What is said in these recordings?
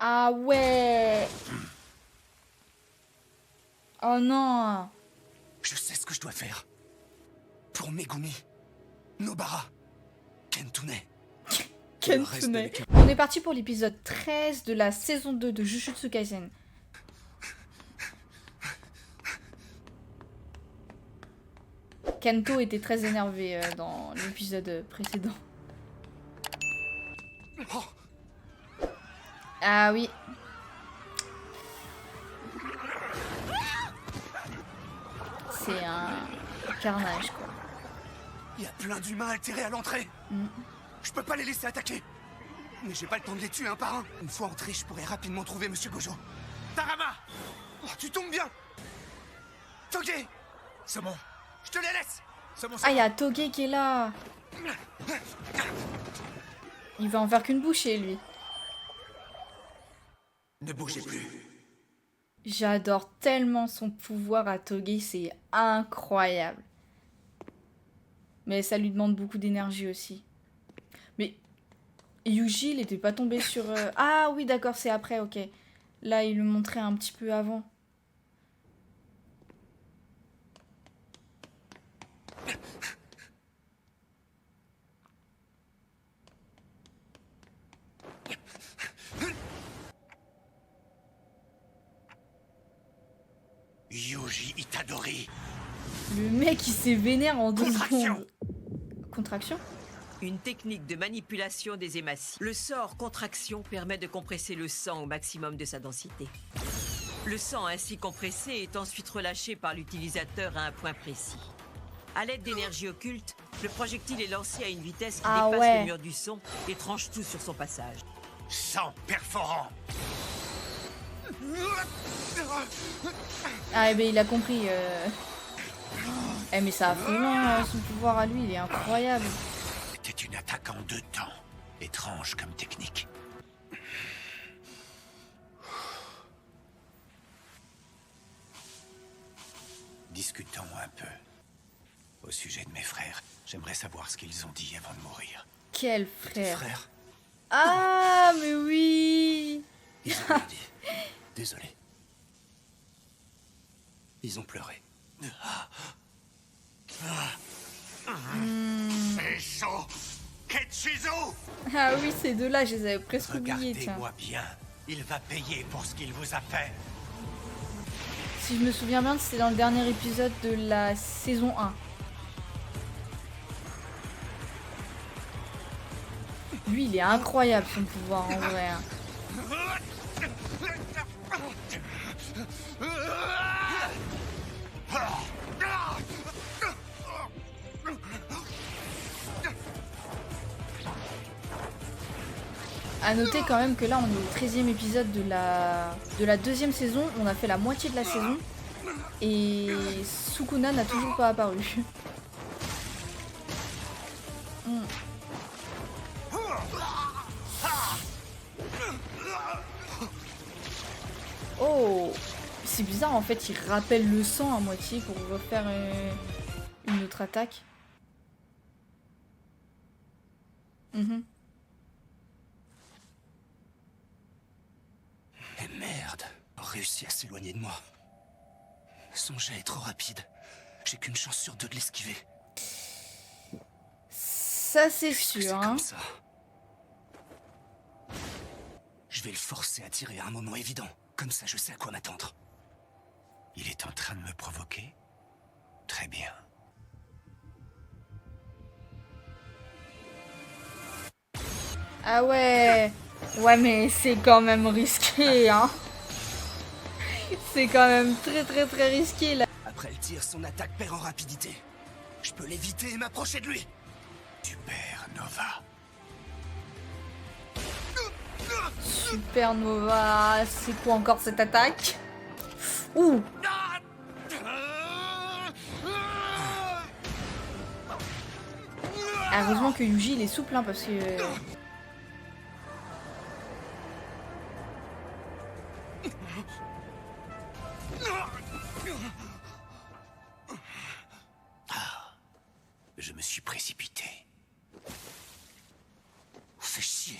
Ah ouais. Oh non. Je sais ce que je dois faire. Pour Megumi, Nobara, Kentune. Kentune. On est parti pour l'épisode 13 de la saison 2 de Jujutsu Kaisen. Kento était très énervé dans l'épisode précédent. Ah oui. C'est un carnage, quoi. Il y a plein d'humains altérés à l'entrée. Je peux pas les laisser attaquer. Mais j'ai pas le temps de les tuer un par un. Une fois entré, je pourrais rapidement trouver Monsieur Gojo. Tarama! Oh, tu tombes bien! Toge! C'est bon. Je te les laisse! C'est bon, Ah, il y a Toge qui est là. Il va en faire qu'une bouchée, lui. Ne bougez plus. J'adore tellement son pouvoir à Toge, c'est incroyable. Mais ça lui demande beaucoup d'énergie aussi. Mais Yuji, il était pas tombé sur... Ah oui, d'accord, c'est après, ok. Là, il le montrait un petit peu avant. Yuji Itadori. Le mec, il s'est vénère en 2 Contraction. secondes. Contraction? Une technique de manipulation des hématies. Le sort contraction permet de compresser le sang au maximum de sa densité. Le sang ainsi compressé est ensuite relâché par l'utilisateur à un point précis. À l'aide d'énergie occulte, le projectile est lancé à une vitesse qui dépasse le mur du son et tranche tout sur son passage. Sang perforant. Ah, eh ben, il a compris. Eh, mais ça a fait loin, son pouvoir à lui, il est incroyable. C'était une attaque en 2 temps. Étrange comme technique. Discutons un peu. Au sujet de mes frères, j'aimerais savoir ce qu'ils ont dit avant de mourir. Quel Tes frère. frères? Ah, mais oui. Ils ont rien dit. Désolé. Ils ont pleuré. Esho Ketsuzo! Ah oui, ces deux-là, je les avais presque oubliés, tiens. Regardez-moi bien. Il va payer pour ce qu'il vous a fait. Si je me souviens bien, c'était dans le dernier épisode de la saison 1. Lui, il est incroyable, son pouvoir, en vrai. Hein. À noter quand même que là, on est au 13e épisode de la 2e saison. On a fait la moitié de la saison. Et Sukuna n'a toujours pas apparu. Oh, c'est bizarre en fait, il rappelle le sang à moitié pour refaire une autre attaque. Et merde, réussi à s'éloigner de moi. Son jet est trop rapide. J'ai qu'une chance sur 2 de l'esquiver. Ça c'est Puisque sûr, c'est hein. comme ça. Je vais le forcer à tirer à un moment évident. Comme ça, je sais à quoi m'attendre. Il est en train de me provoquer? Très bien. Ah ouais. Ouais, mais c'est quand même risqué, hein. C'est quand même très très très risqué là. Après le tir, son attaque perd en rapidité. Je peux l'éviter et m'approcher de lui. Super Nova. Supernova, c'est quoi encore cette attaque? Ouh. Ah, heureusement que Yuji il est souple, hein, parce que... Je me suis précipité. Fais chier.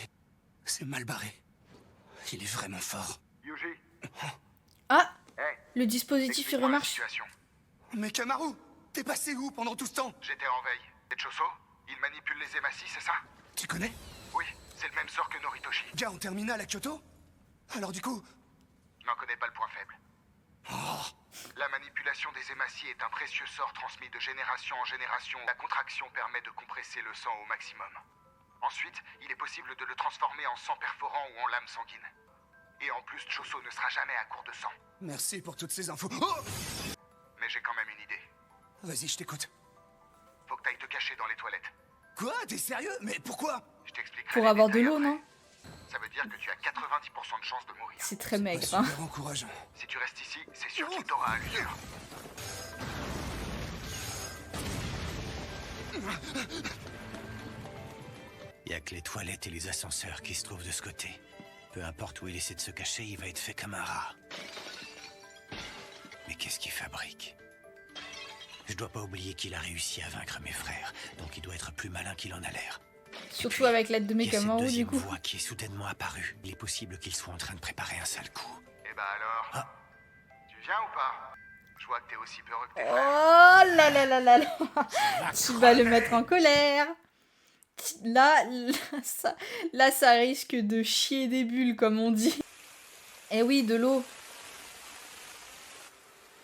C'est mal barré. qu'il est vraiment fort. Yuji, Ah, hey, le dispositif il explique-moi la remarche. situation. Mais Kamaru, t'es passé où pendant tout ce temps? J'étais en veille. Et Choso, il manipule les émacies, c'est ça? Tu connais? Oui, c'est le même sort que Noritoshi. Gars en terminale à Kyoto? Alors du coup... N'en connais pas le point faible. Oh, La manipulation des hématies est un précieux sort transmis de génération en génération. La contraction permet de compresser le sang au maximum. Ensuite, il est possible de le transformer en sang perforant ou en lame sanguine. Et en plus, Choso ne sera jamais à court de sang. merci pour toutes ces infos. Oh, Mais j'ai quand même une idée. vas-y, je t'écoute. Faut que t'ailles te cacher dans les toilettes. Quoi? T'es sérieux? Mais pourquoi? Je t'expliquerai. Pour les avoir de détails l'eau, après. non? Ça veut dire que tu as 90% de chance de mourir. C'est très Pas maigre, hein. super encourageant. Si tu restes ici, c'est sûr qu'il t'aura à l'usure. Y a que les toilettes et les ascenseurs qui se trouvent de ce côté. Peu importe où il essaie de se cacher, il va être fait comme un rat. Mais qu'est-ce qu'il fabrique? Je dois pas oublier qu'il a réussi à vaincre mes frères, donc il doit être plus malin qu'il en a l'air. Surtout avec l'aide de Il y a cette Mekamaru, du deuxième coup. voix qui est soudainement apparue. Il est possible qu'il soit en train de préparer un sale coup. Eh ben alors, Ah. tu viens ou pas? Je vois que t'es aussi peureux que tes Oh frères. là là là là là. Tu vas le mettre en colère. Là, ça risque de chier des bulles, comme on dit. Eh oui, de l'eau.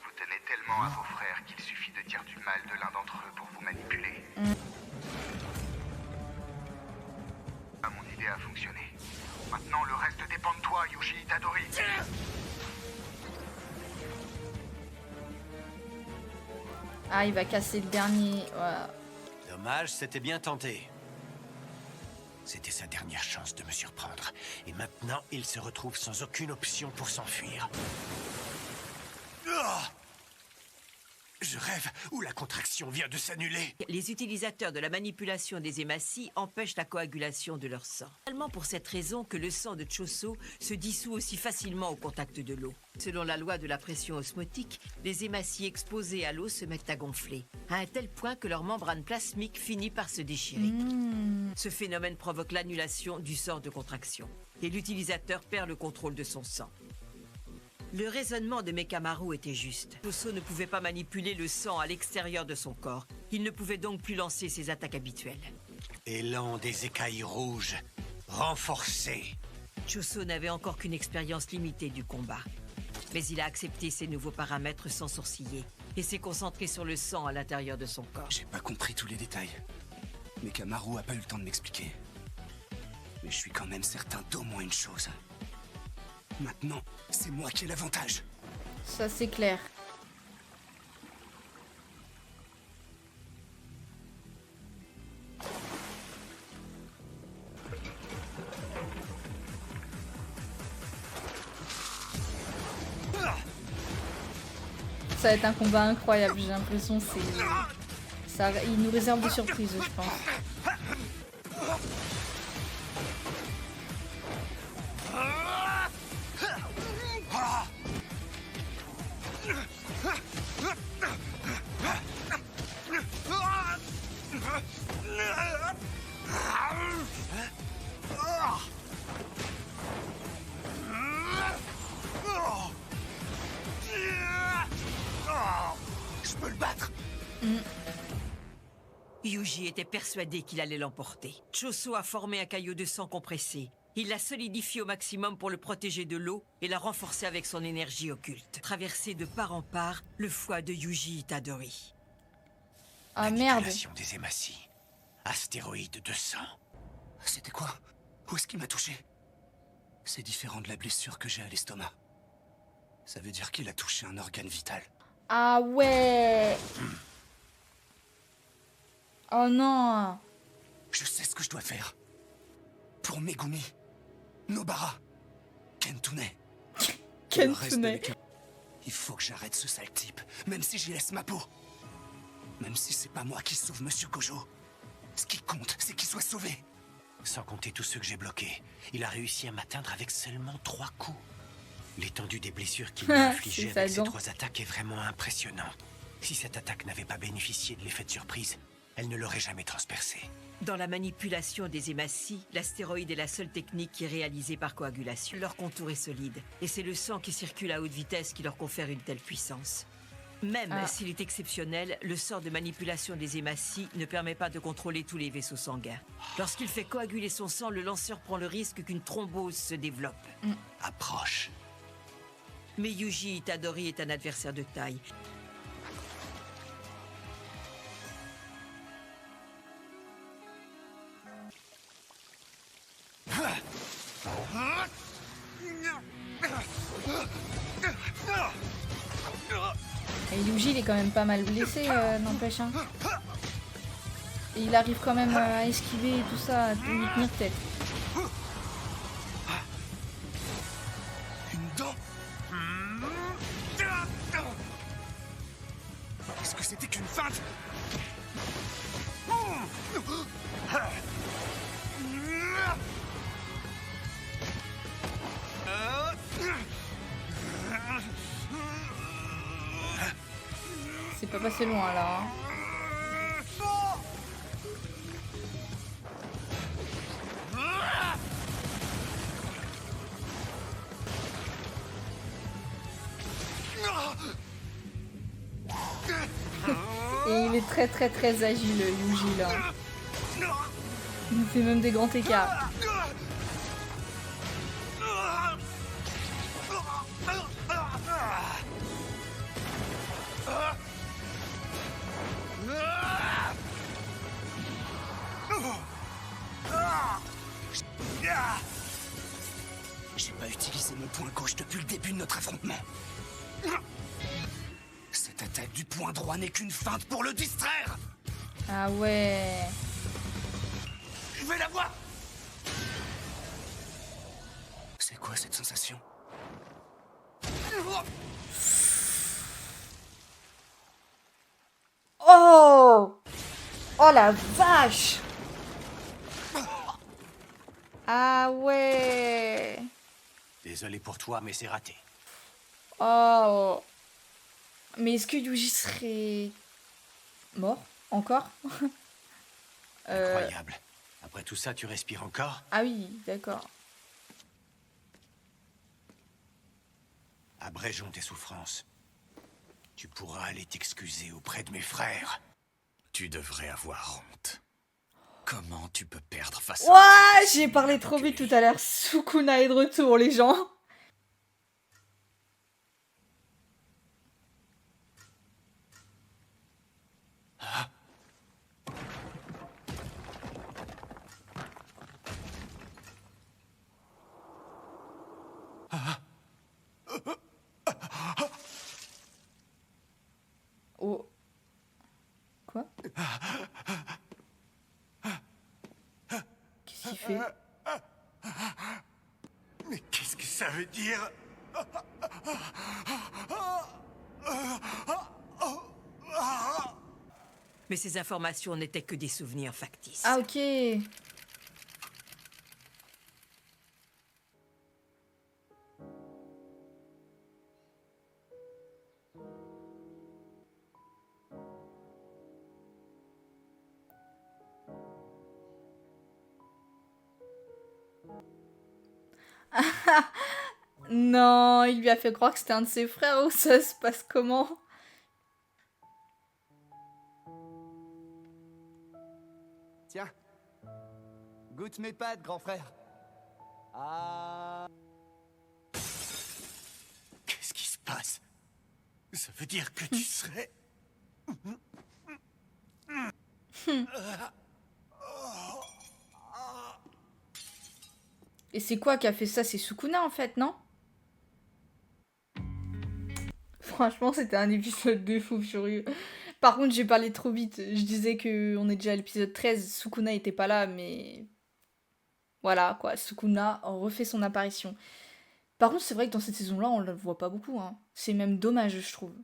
Vous tenez tellement à vos frères qu'il suffit de dire du mal de l'un d'entre eux pour vous manipuler. Ah, mon idée a fonctionné. Maintenant, le reste dépend de toi, Yuji Itadori. Ah, il va casser le dernier. Voilà. Dommage, c'était bien tenté. C'était sa dernière chance de me surprendre. Et maintenant, il se retrouve sans aucune option pour s'enfuir. Ah! Je rêve où la contraction vient de s'annuler. Les utilisateurs de la manipulation des hématies empêchent la coagulation de leur sang. Seulement pour cette raison que le sang de Choso se dissout aussi facilement au contact de l'eau. Selon la loi de la pression osmotique, les hématies exposées à l'eau se mettent à gonfler, à un tel point que leur membrane plasmique finit par se déchirer. Ce phénomène provoque l'annulation du sort de contraction, et l'utilisateur perd le contrôle de son sang. Le raisonnement de Mekamaru était juste. Choso ne pouvait pas manipuler le sang à l'extérieur de son corps. Il ne pouvait donc plus lancer ses attaques habituelles. Élan des écailles rouges, renforcé. Choso n'avait encore qu'une expérience limitée du combat. Mais il a accepté ces nouveaux paramètres sans sourciller et s'est concentré sur le sang à l'intérieur de son corps. J'ai pas compris tous les détails. Mais Kamaru a pas eu le temps de m'expliquer. Mais je suis quand même certain d'au moins une chose. Maintenant, c'est moi qui ai l'avantage. Ça, c'est clair. Ça va être un combat incroyable, j'ai l'impression. Ça, il nous réserve des surprises, je pense. Je peux le battre. Yuji était persuadé qu'il allait l'emporter. Choso a formé un caillot de sang compressé. Il l'a solidifié au maximum pour le protéger de l'eau et l'a renforcé avec son énergie occulte. Traversé de part en part le foie de Yuji Itadori. Ah merde. Manipulation des hématies. Astéroïde de sang. C'était quoi? Où est-ce qu'il m'a touché? C'est différent de la blessure que j'ai à l'estomac. Ça veut dire qu'il a touché un organe vital. Ah ouais. Oh non. Je sais ce que je dois faire. Pour Megumi, Nobara, Kentune. Le reste de Kentune. l'équipe. Il faut que j'arrête ce sale type, même si j'y laisse ma peau. Même si c'est pas moi qui sauve Monsieur Gojo. Ce qui compte, c'est qu'il soit sauvé. Sans compter tous ceux que j'ai bloqués, il a réussi à m'atteindre avec seulement 3 coups. L'étendue des blessures qu'il m'a infligées C'est avec ces saillant. 3 attaques est vraiment impressionnante. Si cette attaque n'avait pas bénéficié de l'effet de surprise, elle ne l'aurait jamais transpercé. Dans la manipulation des hématies, l'astéroïde est la seule technique qui est réalisée par coagulation. Leur contour est solide, et c'est le sang qui circule à haute vitesse qui leur confère une telle puissance. Même s'il est exceptionnel, le sort de manipulation des hématies ne permet pas de contrôler tous les vaisseaux sanguins. Lorsqu'il fait coaguler son sang, le lanceur prend le risque qu'une thrombose se développe. Approche. Mais Yuji Itadori est un adversaire de taille. Et Yuji, il est quand même pas mal blessé, n'empêche. Hein. Et il arrive quand même à esquiver et tout ça, à lui tenir tête. Une dent. Est-ce que c'était qu'une feinte? C'est pas passé loin là. Hein. Et il est très très très agile, Yuji là. Il fait même des grands écarts. J'ai pas utilisé mon point gauche depuis le début de notre affrontement. Cette attaque du point droit n'est qu'une feinte pour le distraire. Ah ouais. Je vais la voir. C'est quoi cette sensation? Oh! Oh la vache! Ah ouais! Désolé pour toi, mais c'est raté. Oh! Mais est-ce que Yuji serait mort? Encore? Incroyable. Après tout ça, tu respires encore? Ah oui, d'accord. Abrégeons tes souffrances. Tu pourras aller t'excuser auprès de mes frères. Tu devrais avoir honte. Comment tu peux perdre face à... Ouah, j'ai parlé trop vite tout à l'heure. Sukuna est de retour, les gens. Oh. Quoi? Qu'est-ce qu'il fait? Mais qu'est-ce que ça veut dire? Mais ces informations n'étaient que des souvenirs factices. Ah ok. Non, il lui a fait croire que c'était un de ses frères ou ça se passe comment? Tiens, goûte mes pâtes, grand frère. Ah. Qu'est-ce qui se passe? Ça veut dire que tu serais... Et c'est quoi qui a fait ça? C'est Sukuna en fait, non? Franchement, c'était un épisode de fou furieux. Par contre, j'ai parlé trop vite. Je disais que on est déjà à l'épisode 13. Sukuna était pas là, mais... Voilà, quoi. Sukuna refait son apparition. Par contre, c'est vrai que dans cette saison-là, on le voit pas beaucoup. Hein. C'est même dommage, je trouve.